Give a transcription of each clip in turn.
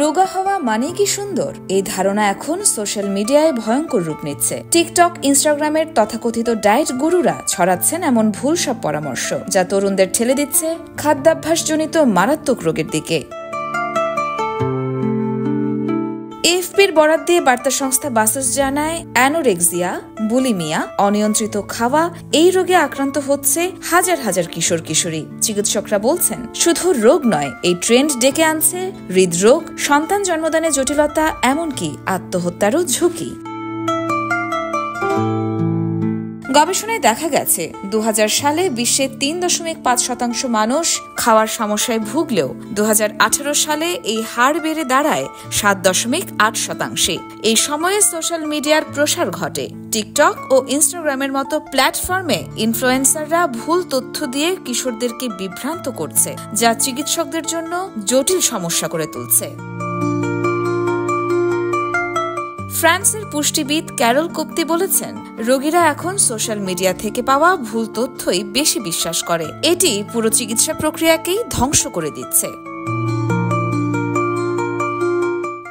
রোগা হওয়া মানেই কি সুন্দর, এই ধারণা এখন সোশ্যাল মিডিয়ায় ভয়ঙ্কর রূপ নিচ্ছে। টিকটক, ইনস্টাগ্রামের তথাকথিত ডায়েট গুরুরা ছড়াচ্ছেন এমন ভুল সব পরামর্শ, যা তরুণদের ঠেলে দিচ্ছে খাদ্যাভ্যাসজনিত মারাত্মক রোগের দিকে। এএফপির বরাত দিয়ে বার্তা সংস্থা বাসস জানায়, অ্যানোরেক্সিয়া, বুলিমিয়া, অনিয়ন্ত্রিত খাওয়া এই রোগে আক্রান্ত হচ্ছে হাজার হাজার কিশোর কিশোরী। চিকিৎসকরা বলছেন, শুধু রোগ নয়, এই ট্রেন্ড ডেকে আনছে হৃদরোগ, সন্তান জন্মদানে জটিলতা, এমনকি আত্মহত্যারও ঝুঁকি। গবেষণায় দেখা গেছে 2000 সালে বিশ্বে 3.5% মানুষ খাওয়ার সমস্যায় ভুগলেও 2018 সালে এই হার বেড়ে দাঁড়ায় 7.8%। এই সময়ে সোশ্যাল মিডিয়ার প্রসার ঘটে। টিকটক ও ইনস্টাগ্রামের মতো প্ল্যাটফর্মে ইনফ্লুয়েন্সাররা ভুল তথ্য দিয়ে কিশোরদেরকে বিভ্রান্ত করছে, যা চিকিৎসকদের জন্য জটিল সমস্যা করে তুলছে। ফ্রান্সের পুষ্টিবিদ ক্যারল কোপ্তি বলেছেন, রোগীরা এখন সোশ্যাল মিডিয়া থেকে পাওয়া ভুল তথ্যই বেশি বিশ্বাস করে। এটি পুরো চিকিৎসা প্রক্রিয়াকেই ধ্বংস করে দিচ্ছে।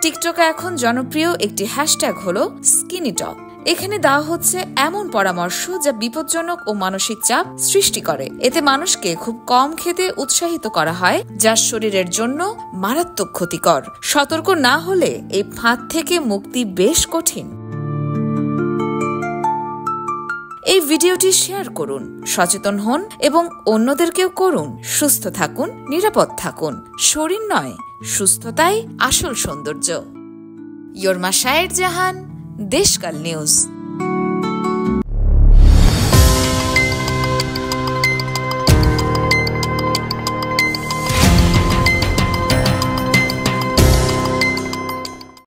টিকটকে এখন জনপ্রিয় একটি হ্যাশট্যাগ হলো স্কিনিটক। এখানে দেওয়া হচ্ছে এমন পরামর্শ যা বিপজ্জনক ও মানসিক চাপ সৃষ্টি করে। এতে মানুষকে খুব কম খেতে উৎসাহিত করা হয়, যা শরীরের জন্য মারাত্মক ক্ষতিকর। সতর্ক না হলে এই ফাঁদ থেকে মুক্তি বেশ কঠিন। এই ভিডিওটি শেয়ার করুন, সচেতন হন এবং অন্যদেরকেও করুন। সুস্থ থাকুন, নিরাপদ থাকুন। শরীর নয়, সুস্থতাই আসল সৌন্দর্য। Your Mashayer Jahan, Deshkal news.